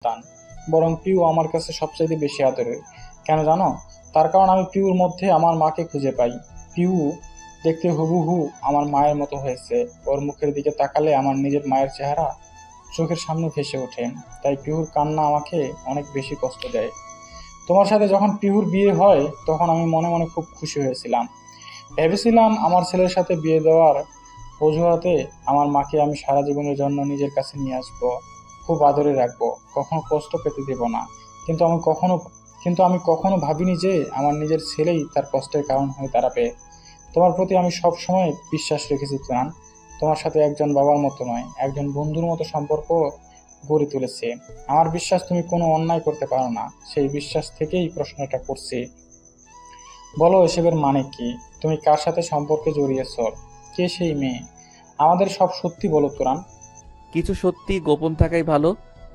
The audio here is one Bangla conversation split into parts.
সন্তান, বরং পিউ আমার কাছে সবচাইতে বেশি আদরের। কেন জানো? তার কারণ আমি পিউর মধ্যে আমার মাকে খুঁজে পাই। পিউ দেখতে হুবহু আমার মায়ের মতো হয়েছে। ওর মুখের দিকে তাকালে আমার নিজের মায়ের চেহারা চোখের সামনে ভেসে ওঠে। তাই পিহুর কান্না আমাকে অনেক বেশি কষ্ট দেয়। তোমার সাথে যখন পিহুর বিয়ে হয় তখন আমি মনে মনে খুব খুশি হয়েছিলাম। ভেবেছিলাম আমার ছেলের সাথে বিয়ে দেওয়ার অজুহাতে আমার মাকে আমি সারা জীবনের জন্য নিজের কাছে নিয়ে আসবো, খুব আদরে রাখবো, কখনো কষ্ট পেতে দেব না। কিন্তু আমি কখনো কিন্তু আমি কখনো ভাবিনি যে আমার নিজের ছেলেই তার কষ্টের কারণ হয়ে দাঁড়াবে। তোমার প্রতি আমি সব সময় বিশ্বাস রেখেছি তুরান। তোমার সাথে একজন বাবার মতো নয়, একজন বন্ধুর মতো সম্পর্ক গড়ে তুলেছে। আমার বিশ্বাস তুমি কোনো অন্যায় করতে পারো না। সেই বিশ্বাস থেকেই প্রশ্নটা করছি। বলো, এসবের মানে কি? তুমি কার সাথে সম্পর্কে জড়িয়েছ? কে সেই মেয়ে? আমাদের সব সত্যি বলো তুরান। কিছু সত্যি গোপন থাকাই ভালো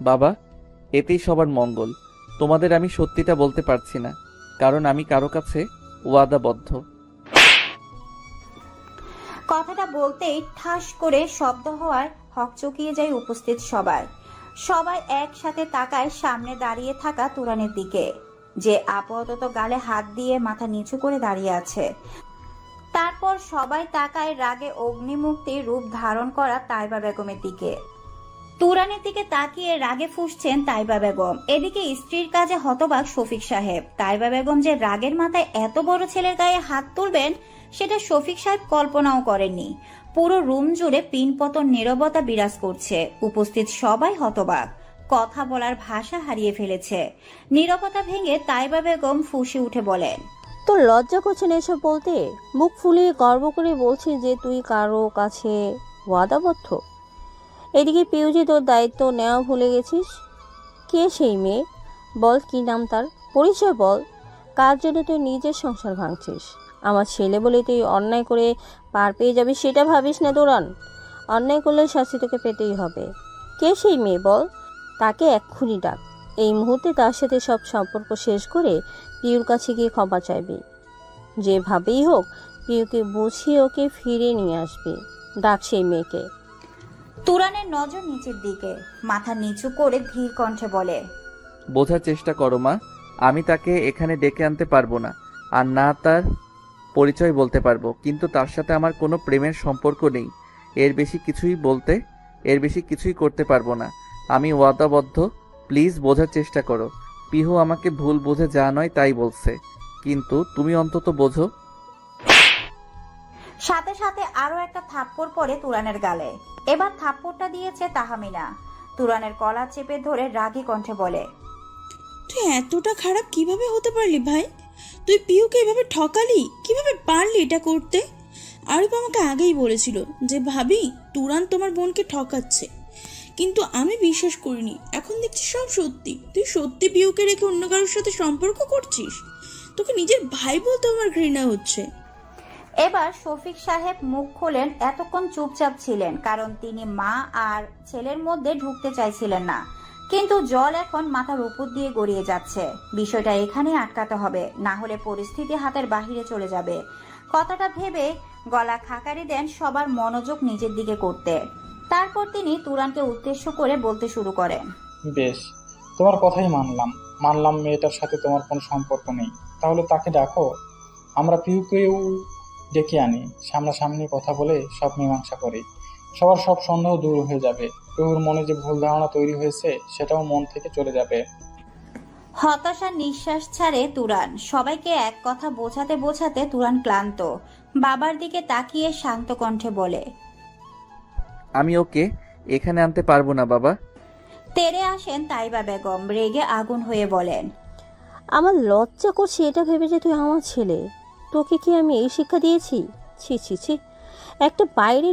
বাবা, এতেই সবার মঙ্গল। তোমাদের আমি সত্যিটা বলতে পারছি না, কারণ আমি কারো কাছে ওয়াদাবদ্ধ। কথাটা বলতেই ঠাস করে শব্দ হওয়ার হকচকিয়ে যায় উপস্থিত সবাই। সবাই একসাথে তাকায় সামনে দাঁড়িয়ে থাকা তুরানের দিকে, যে আপাতত গালে হাত দিয়ে মাথা নিচু করে দাঁড়িয়ে আছে। তারপর সবাই তাকায় রাগে অগ্নিমুক্তি রূপ ধারণ করা তাইবা বেগমের দিকে। তুরানের দিকে তাকিয়ে রাগে ফুঁসছেন তাইবা বেগম। এদিকে স্ত্রীর কাজে হতবাক শফিক সাহেব। তাইবা বেগম যে রাগের মাথায় এত বড় ছেলের গায়ে হাত তুলবেন সেটা শফিক সাহেব কল্পনাও করেননি। পুরো রুম জুড়ে পিনপতন নীরবতা বিরাজ করছে। উপস্থিত সবাই হতবাক, কথা বলার ভাষা হারিয়ে ফেলেছে। নীরবতা ভেঙে তাইবা বেগম ফুঁসে উঠে বলেন, তোর লজ্জা করছে না এসব বলতে? মুখ ফুলিয়ে গর্ব করে বলছিস যে তুই কারো কাছে ওয়াদাবদ্ধ। এদিকে পিউ যে তোর দায়িত্ব নেওয়া ভুলে গেছিস। কে সেই মেয়ে? বল, কি নাম তার? পরিচয় বল। কার জন্য তুই নিজের সংসার ভাঙছিস? আমার ছেলে বলে তুই অন্যায় করে পার পেয়ে যাবি সেটা ভাবিস না তোরান। অন্যায় করলে শাস্তি তোকে পেতেই হবে। কে সেই মেয়ে বল? তাকে এক্ষুনি ডাক। এই মুহূর্তে তার সাথে সব সম্পর্ক শেষ করে পিউর কাছে গিয়ে ক্ষমা চাইবি। যেভাবেই হোক পিউকে বুঝিয়ে ওকে ফিরে নিয়ে আসবি। ডাক সেই মেয়েকে। তুরানের নজর নিচের দিকে, মাথা নিচু করে ধীর কণ্ঠে বলে, বোঝার চেষ্টা করো মা, আমি তাকে এখানে ডেকে আনতে পারবো না, আর না তার পরিচয় বলতে পারবো, কিন্তু তার সাথে আমার কোনো প্রেমের সম্পর্ক নেই। এর বেশি কিছুই করতে পারবো না। আমি ওয়াদাবদ্ধ। প্লিজ বোঝার চেষ্টা করো। পিহু আমাকে ভুল বুঝে যা নয় তাই বলছে, কিন্তু তুমি অন্তত বোঝো। সাথে সাথে আরো একটা থাপ্পড় পড়ে তুরানের গালে। এবার থাপ্পড়টা দিয়েছে তাহমিনা। তুরানের কলার চেপে ধরে রাগী কণ্ঠে বলে, তুই এতটা খারাপ কিভাবে হতে পারলি ভাই? তুই পিউকে এভাবে ঠকালি? কিভাবে পারলি এটা করতে? আরিফ আমাকে আগেই বলেছিল যে ভাবি তুরান তোমার বোনকে ঠকাচ্ছে, কিন্তু আমি বিশ্বাস করিনি। এখন দেখছি সব সত্যি। তুই সত্যি পিউকে রেখে অন্য কারোর সাথে সম্পর্ক করছিস? তোকে নিজের ভাই বলতে আমার ঘৃণা হচ্ছে। এবার শফিক সাহেব মুখ খোলেন। এতক্ষণ চুপচাপ ছিলেন কারণ তিনি মা আর ছেলের মধ্যে ঢুকতে চাইছিলেন না, কিন্তু জল এখন মাথার উপর দিয়ে গড়িয়ে যাচ্ছে। বিষয়টা এখানে আটকাতে হবে, না হলে পরিস্থিতি হাতের বাহিরে চলে যাবে। কথাটা ভেবে গলা খাকারি দেন সবার মনোযোগ নিজের দিকে করতে। তারপর তিনি তুরানকে উদ্দেশ্য করে বলতে শুরু করেন, বেশ, তোমার কথাই মানলাম। মেয়েটার সাথে তোমার কোনো সম্পর্ক নেই। তাহলে তাকে ডাকো, আমরা পিহুকেও ডেকে আনি। সামনাসামনি কথা বলে সব মীমাংসা করি। সবার সব সন্দেহ দূর হয়ে যাবে। পিহুর মনে যে ভুল ধারণা তৈরি হয়েছে সেটাও মন থেকে চলে যাবে। হতাশার নিঃশ্বাস ছাড়ে তুরান। সবাইকে এক কথা বোঝাতে বোঝাতে তুরান ক্লান্ত। বাবার দিকে তাকিয়ে শান্ত কণ্ঠে বলে, আমি ওকে এখানে আনতে পারবো না বাবা। তেরে আসেন তাইবা বেগম। রেগে আগুন হয়ে বলেন, আমার লজ্জা করছে এটা ভেবে যে তুই আমার ছেলে। তোকে কি আমি এই শিক্ষা দিয়েছি? ছি ছি ছি, একটা বাইরে